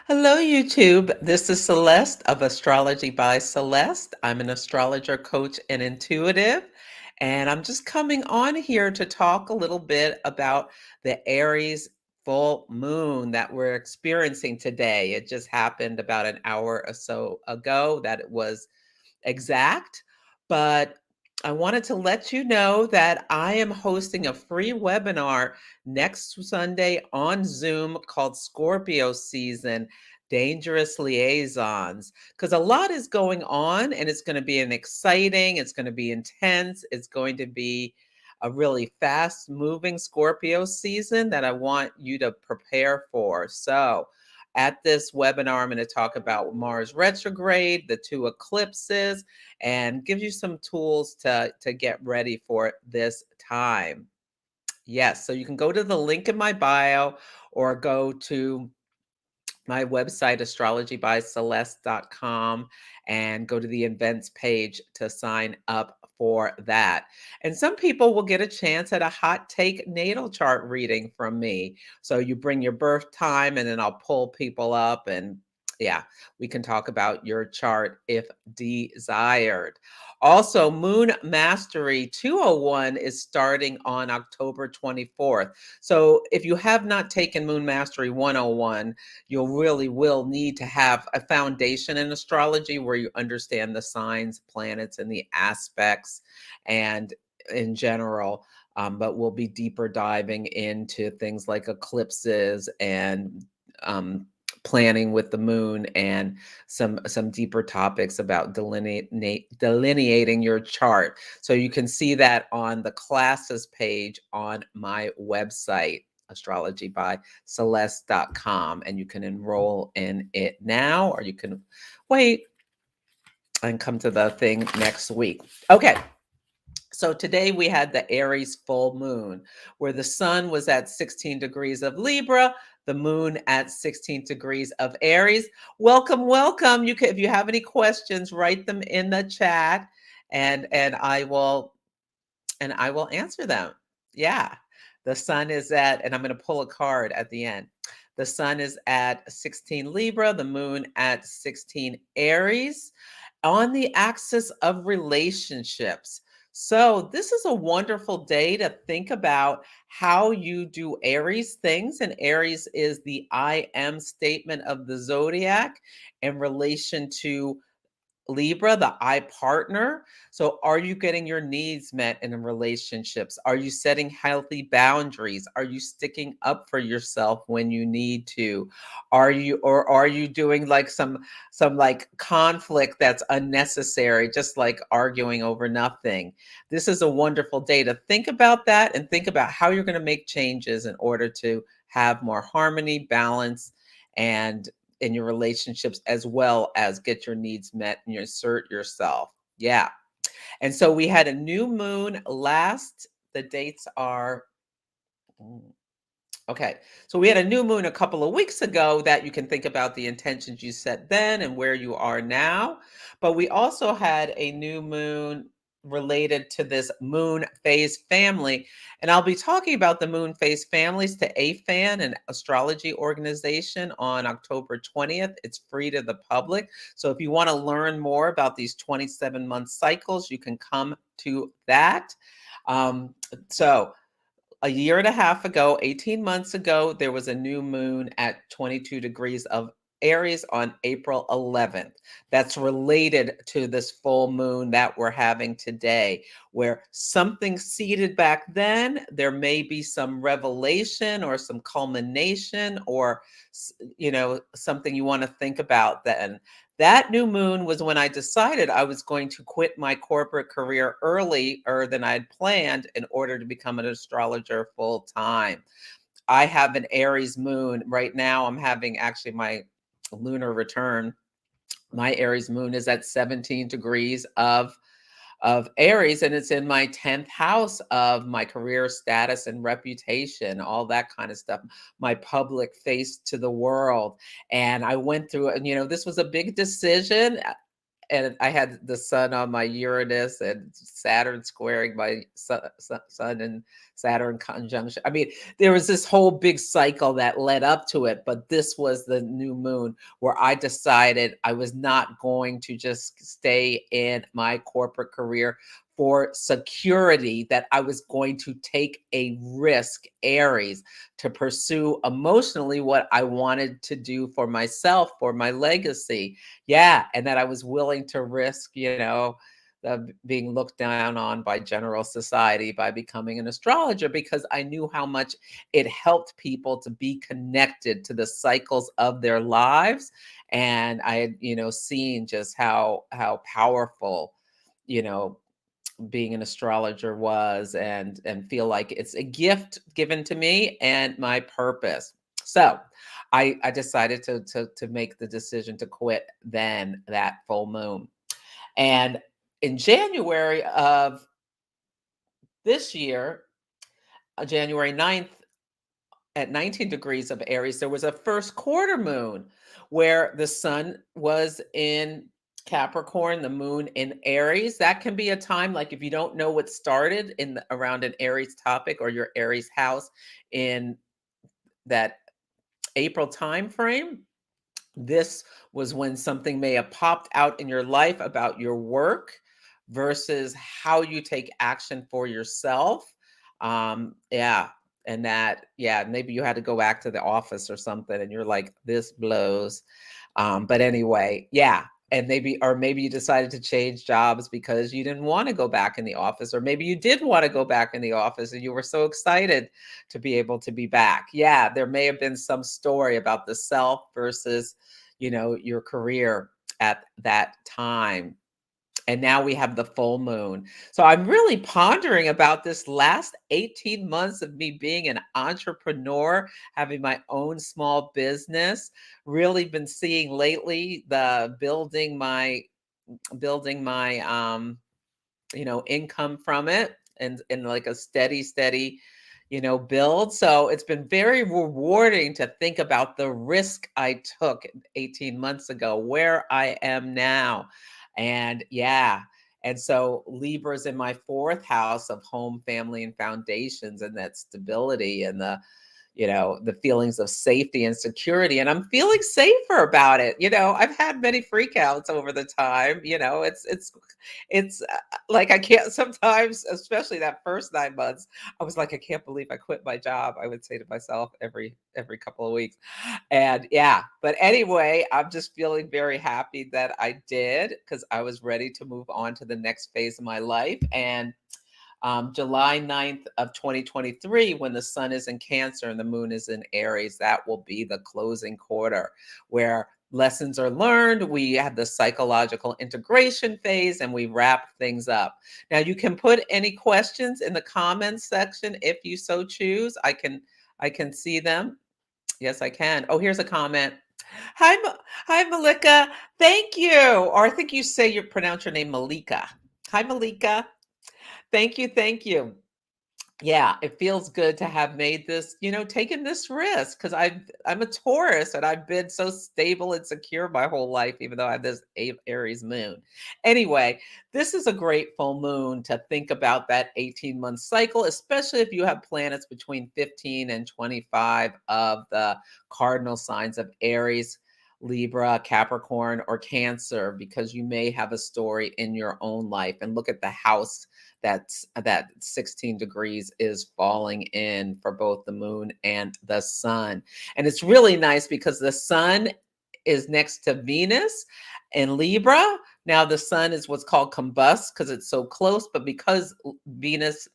Hello, YouTube. This is Celeste of Astrology by Celeste. I'm an astrologer, coach, and intuitive. And I'm just coming on here to talk a little bit about the Aries full moon that we're experiencing today. It just happened about an hour or so ago that it was exact, but I wanted to let you know that I am hosting a free webinar next Sunday on Zoom called Scorpio Season Dangerous Liaisons. Because a lot is going on and it's going to be it's going to be intense, it's going to be a really fast moving Scorpio season that I want you to prepare for. So, at this webinar, I'm going to talk about Mars retrograde, the two eclipses, and give you some tools to get ready for this time. Yes, so you can go to the link in my bio or go to my website, astrologybyceleste.com, and go to the events page to sign up for that. And some people will get a chance at a hot take natal chart reading from me. So you bring your birth time, and then I'll pull people up and yeah, we can talk about your chart if desired. Also, Moon Mastery 201 is starting on October 24th. So if you have not taken Moon Mastery 101, you really will need to have a foundation in astrology where you understand the signs, planets, and the aspects, and in general. But we'll be deeper diving into things like eclipses and planning with the moon and some deeper topics about delineating your chart. So you can see that on the classes page on my website, astrologybyceleste.com, and you can enroll in it now, or you can wait and come to the thing next week. Okay. So today we had the Aries full moon where the sun was at 16 degrees of Libra, the moon at 16 degrees of Aries. Welcome, welcome. You can, if you have any questions, write them in the chat and I will answer them. Yeah. The sun is at, and I'm going to pull a card at the end. The sun is at 16 Libra, the moon at 16 Aries on the axis of relationships. So, this is a wonderful day to think about how you do Aries things. And Aries is the I am statement of the zodiac in relation to Libra, the I partner. So, are you getting your needs met in relationships? Are you setting healthy boundaries? Are you sticking up for yourself when you need to? Are you doing like some like conflict that's unnecessary, just like arguing over nothing? This is a wonderful day to think about that and think about how you're going to make changes in order to have more harmony, balance, and in your relationships, as well as get your needs met and you assert yourself. Yeah. And so we had a new moon the dates are, mm, okay. So we had a new moon a couple of weeks ago that you can think about the intentions you set then and where you are now. But we also had a new moon related to this moon phase family. And I'll be talking about the moon phase families to AFAN, an astrology organization, on October 20th. It's free to the public. So if you want to learn more about these 27-month cycles, you can come to that. Um, so a year and a half ago, 18 months ago, there was a new moon at 22 degrees of Aries on April 11th. That's related to this full moon that we're having today, where something seeded back then, there may be some revelation or some culmination or, something you want to think about then. That new moon was when I decided I was going to quit my corporate career earlier than I'd planned in order to become an astrologer full time. I have an Aries moon right now. I'm having actually my lunar return. My Aries moon is at 17 degrees of Aries, and it's in my 10th house of my career status and reputation, all that kind of stuff, my public face to the world. And I went through, and this was a big decision. and I had the sun on my Uranus and Saturn squaring my sun and Saturn conjunction. I mean, there was this whole big cycle that led up to it, but this was the new moon where I decided I was not going to just stay in my corporate career for security, that I was going to take a risk, Aries, to pursue emotionally what I wanted to do for myself, for my legacy. Yeah, and that I was willing to risk, being looked down on by general society by becoming an astrologer, because I knew how much it helped people to be connected to the cycles of their lives. And I had, seen just how powerful, you know, being an astrologer was, and feel like it's a gift given to me and my purpose. So I decided to make the decision to quit then that full moon. And in January of this year, January 9th, at 19 degrees of Aries, there was a first quarter moon where the sun was in Capricorn, the moon in Aries. That can be a time, like if you don't know what started around an Aries topic or your Aries house in that April time frame. This was when something may have popped out in your life about your work versus how you take action for yourself. Yeah. And that, yeah, maybe you had to go back to the office or something and you're like, this blows. But anyway, yeah. And maybe you decided to change jobs because you didn't want to go back in the office, or maybe you did want to go back in the office and you were so excited to be able to be back. Yeah, there may have been some story about the self versus, your career at that time. And now we have the full moon. So I'm really pondering about this last 18 months of me being an entrepreneur, having my own small business. Really been seeing lately the building my income from it, and like a steady build. So it's been very rewarding to think about the risk I took 18 months ago, where I am now. And yeah, and so Libra's in my fourth house of home, family, and foundations, and that stability and the feelings of safety and security. And I'm feeling safer about it. I've had many freakouts over the time. It's like I can't sometimes, especially that first 9 months, I was like, I can't believe I quit my job. I would say to myself every couple of weeks. And yeah, but anyway, I'm just feeling very happy that I did, because I was ready to move on to the next phase of my life. And July 9th of 2023, when the sun is in Cancer and the moon is in Aries, that will be the closing quarter where lessons are learned. We have the psychological integration phase and we wrap things up. Now, you can put any questions in the comments section if you so choose. I can see them. Yes, I can. Oh, here's a comment. Hi, hi, Malika. Thank you. Or I think you pronounce your name Malika. Hi, Malika. Thank you. Thank you. Yeah, it feels good to have made this, taken this risk, because I'm a Taurus and I've been so stable and secure my whole life, even though I have this Aries moon. Anyway, this is a great full moon to think about that 18-month cycle, especially if you have planets between 15 and 25 of the cardinal signs of Aries, Libra, Capricorn, or Cancer, because you may have a story in your own life. And look at the house that 16 degrees is falling in for both the moon and the sun. And it's really nice because the sun is next to Venus in Libra. Now the sun is what's called combust because it's so close, but because Venus,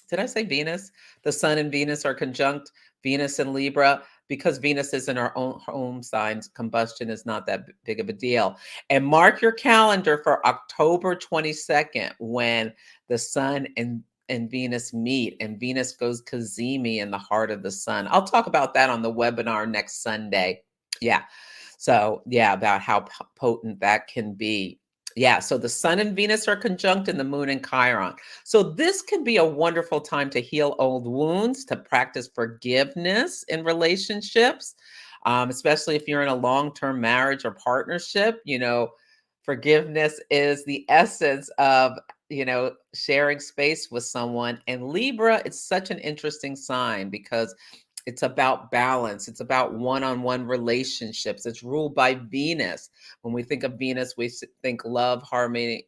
did I say Venus? The sun and Venus are conjunct, Venus and Libra. Because Venus is in our own home signs, combustion is not that big of a deal. And mark your calendar for October 22nd, when the sun and Venus meet, and Venus goes cazimi in the heart of the sun. I'll talk about that on the webinar next Sunday. Yeah. So yeah, about how potent that can be. Yeah, so the sun and Venus are conjunct and the moon and Chiron. So this can be a wonderful time to heal old wounds, to practice forgiveness in relationships, especially if you're in a long-term marriage or partnership. Forgiveness is the essence of, sharing space with someone. And Libra, it's such an interesting sign because it's about balance. It's about one-on-one relationships. It's ruled by Venus. When we think of Venus, we think love, harmony,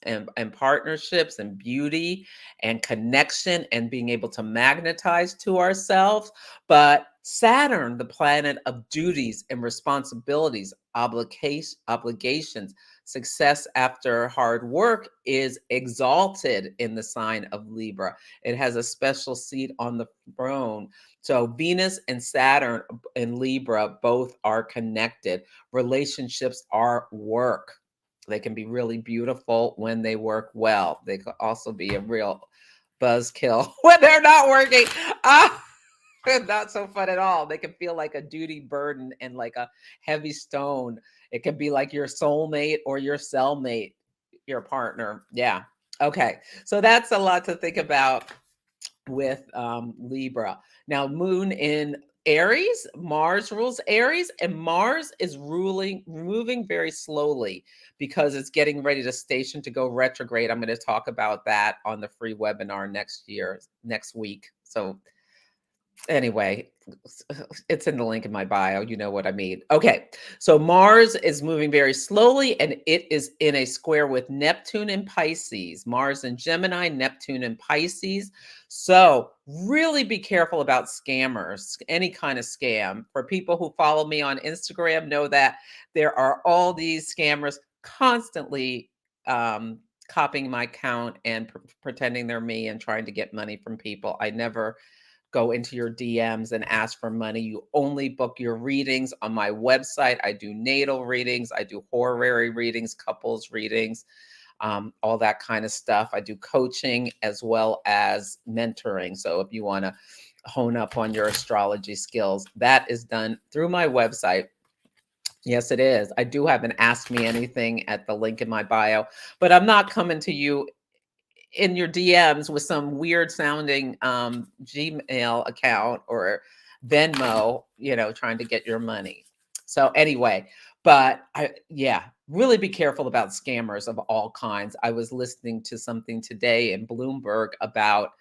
and partnerships and beauty and connection and being able to magnetize to ourselves. But Saturn, the planet of duties and responsibilities, obligations, success after hard work, is exalted in the sign of Libra. It has a special seat on the throne. So Venus and Saturn in Libra both are connected. Relationships are work. They can be really beautiful when they work well. They could also be a real buzzkill when they're not working. Ah, not so fun at all. They can feel like a duty burden and like a heavy stone. It could be like your soulmate or your cellmate, your partner. Yeah. Okay. So that's a lot to think about with Libra. Now, Moon in Aries, Mars rules Aries, and Mars is moving very slowly because it's getting ready to station to go retrograde. I'm going to talk about that on the free webinar next week. So anyway, it's in the link in my bio. You know what I mean. Okay. So Mars is moving very slowly and it is in a square with Neptune and Pisces. Mars and Gemini, Neptune and Pisces. So really be careful about scammers, any kind of scam. For people who follow me on Instagram, know that there are all these scammers constantly copying my account and pretending they're me and trying to get money from people. I never go into your DMs and ask for money. You only book your readings on my website. I do natal readings, I do horary readings, couples readings, all that kind of stuff. I do coaching as well as mentoring. So if you want to hone up on your astrology skills, that is done through my website. Yes, it is. I do have an Ask Me Anything at the link in my bio, but I'm not coming to you in your DMs with some weird sounding Gmail account or Venmo, trying to get your money. So anyway, but yeah, really be careful about scammers of all kinds. I was listening to something today in Bloomberg about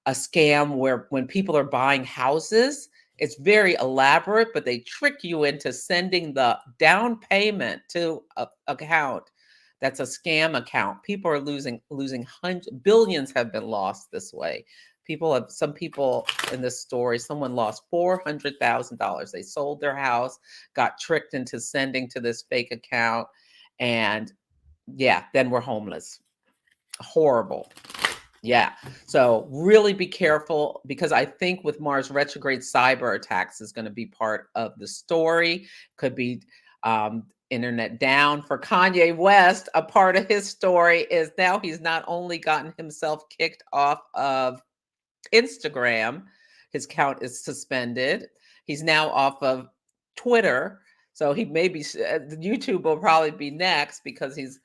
a scam where when people are buying houses, it's very elaborate, but they trick you into sending the down payment to a account that's a scam account. People are losing hundreds, billions have been lost this way. Some people in this story, someone lost $400,000. They sold their house, got tricked into sending to this fake account, and yeah, then we're homeless. Horrible. Yeah. So really be careful because I think with Mars retrograde, cyber attacks is going to be part of the story. Could be internet down for Kanye West. A part of his story is now he's not only gotten himself kicked off of Instagram, his account is suspended. He's now off of Twitter. So he may be, YouTube will probably be next because he's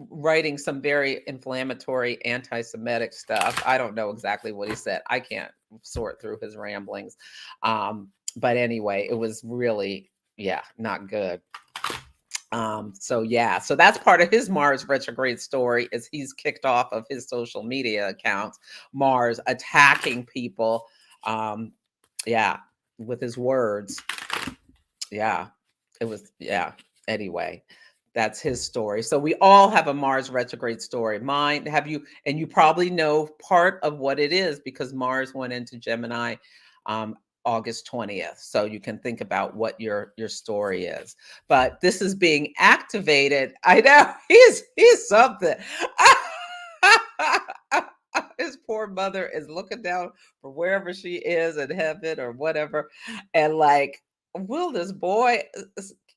writing some very inflammatory anti-Semitic stuff. I don't know exactly what he said. I can't sort through his ramblings. But anyway, it was really, not good. So that's part of his Mars retrograde story is he's kicked off of his social media accounts, Mars attacking people, with his words. Anyway, that's his story. So we all have a Mars retrograde story. And you probably know part of what it is because Mars went into Gemini August 20th. So you can think about what your story is. But this is being activated. I know he's something. His poor mother is looking down for wherever she is in heaven or whatever. And like, will this boy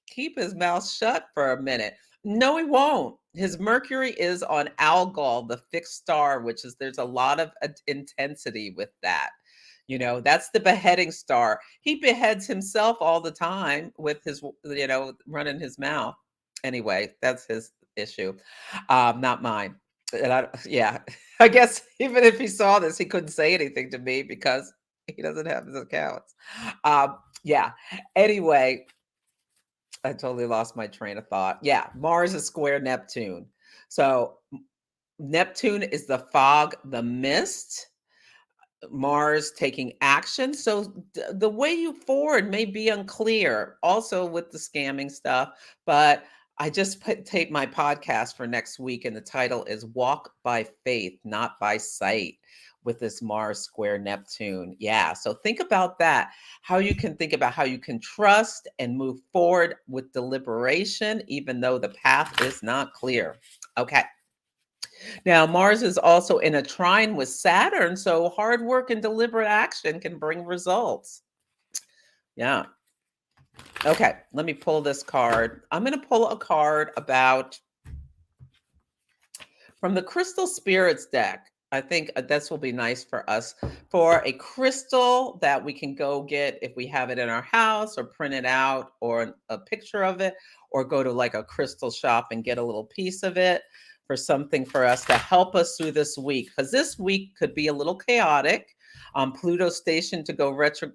keep his mouth shut for a minute? No, he won't. His Mercury is on Algol, the fixed star, there's a lot of intensity with that. That's the beheading star. He beheads himself all the time with his, running his mouth. Anyway, that's his issue, not mine. And I guess even if he saw this, he couldn't say anything to me because he doesn't have his accounts. Yeah. Anyway, I totally lost my train of thought. Yeah, Mars is square Neptune. So Neptune is the fog, the mist. Mars taking action. So the way you forward may be unclear also with the scamming stuff, but I just tape my podcast for next week and the title is Walk by Faith, Not by Sight with this Mars square Neptune. Yeah, so think about that. How you can think about how you can trust and move forward with deliberation even though the path is not clear. Okay. Now, Mars is also in a trine with Saturn, so hard work and deliberate action can bring results. Yeah. Okay, let me pull this card. I'm going to pull a card about from the Crystal Spirits deck. I think this will be nice for us for a crystal that we can go get if we have it in our house or print it out or a picture of it or go to like a crystal shop and get a little piece of it for something for us to help us through this week because this week could be a little chaotic. Pluto stationed to go retro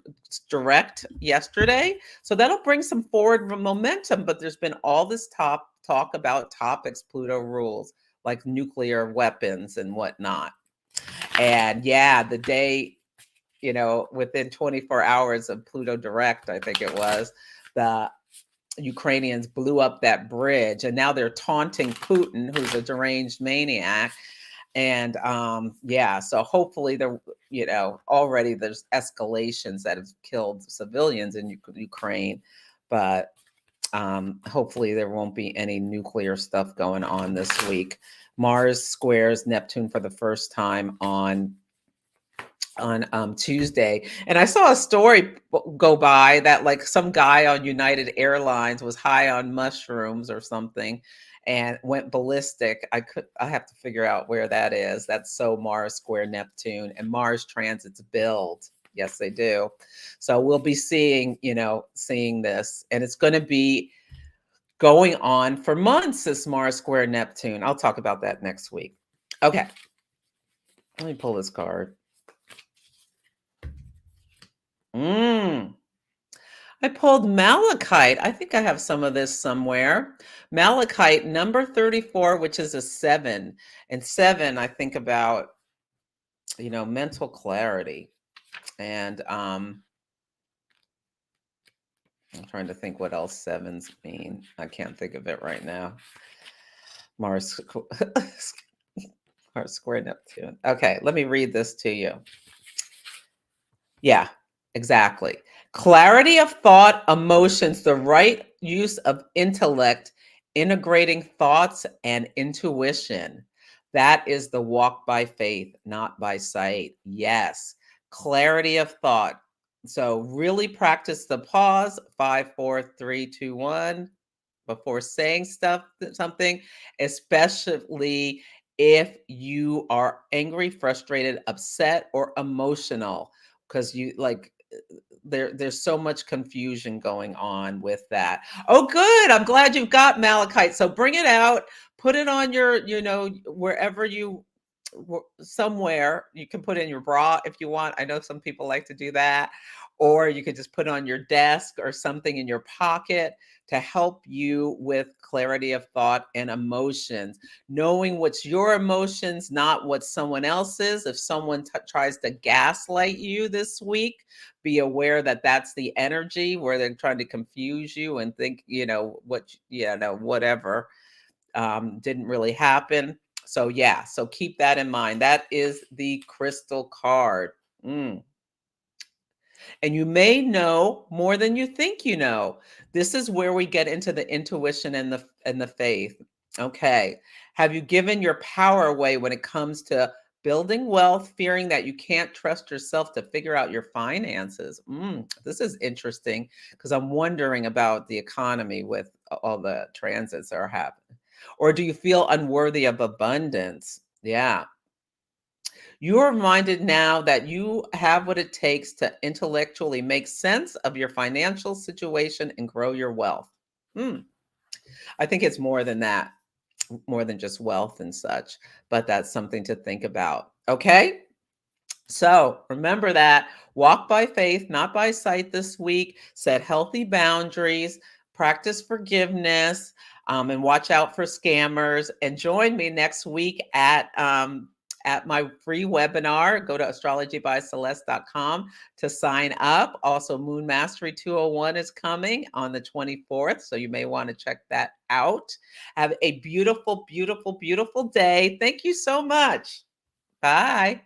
direct yesterday, so that'll bring some forward momentum. But there's been all this talk about topics Pluto rules like nuclear weapons and whatnot. And yeah, the day, within 24 hours of Pluto direct, I think it was, the Ukrainians blew up that bridge and now they're taunting Putin, who's a deranged maniac. And yeah, so hopefully there, already there's escalations that have killed civilians in Ukraine, but hopefully there won't be any nuclear stuff going on this week. Mars squares Neptune for the first time on Tuesday. And I saw a story go by that like some guy on United Airlines was high on mushrooms or something and went ballistic. I have to figure out where that is. That's so Mars square Neptune and Mars transits build. Yes, they do. So we'll be seeing this and it's going to be going on for months, this Mars square Neptune. I'll talk about that next week. Okay. Let me pull this card. I pulled Malachite. I think I have some of this somewhere. Malachite, number 34, which is a 7. And 7, I think about, mental clarity. And I'm trying to think what else 7s mean. I can't think of it right now. Mars square Neptune. Okay, let me read this to you. Yeah, exactly. Clarity of thought, emotions, the right use of intellect, integrating thoughts and intuition. That is the walk by faith, not by sight. Yes, clarity of thought. So really practice the pause, 5, 4, 3, 2, 1, before saying something, especially if you are angry, frustrated, upset, or emotional because you like there's so much confusion going on with that. Oh, good. I'm glad you've got Malachite. So bring it out, put it on your, wherever somewhere you can put in your bra if you want. I know some people like to do that. Or you could just put it on your desk or something in your pocket to help you with clarity of thought and emotions. Knowing what's your emotions, not what someone else's. If someone tries to gaslight you this week, be aware that that's the energy where they're trying to confuse you and think, whatever didn't really happen. So yeah, so keep that in mind. That is the crystal card. And you may know more than you think you know. This is where we get into the intuition and the faith. Okay. Have you given your power away when it comes to building wealth, fearing that you can't trust yourself to figure out your finances? This is interesting because I'm wondering about the economy with all the transits that are happening. Or do you feel unworthy of abundance? Yeah. You are reminded now that you have what it takes to intellectually make sense of your financial situation and grow your wealth. I think it's more than that, more than just wealth and such, but that's something to think about. Okay. So remember that walk by faith, not by sight this week. Set healthy boundaries. practice forgiveness, and watch out for scammers. And join me next week at my free webinar. Go to astrologybyceleste.com to sign up. Also, Moon Mastery 201 is coming on the 24th, so you may want to check that out. Have a beautiful, beautiful, beautiful day. Thank you so much. Bye.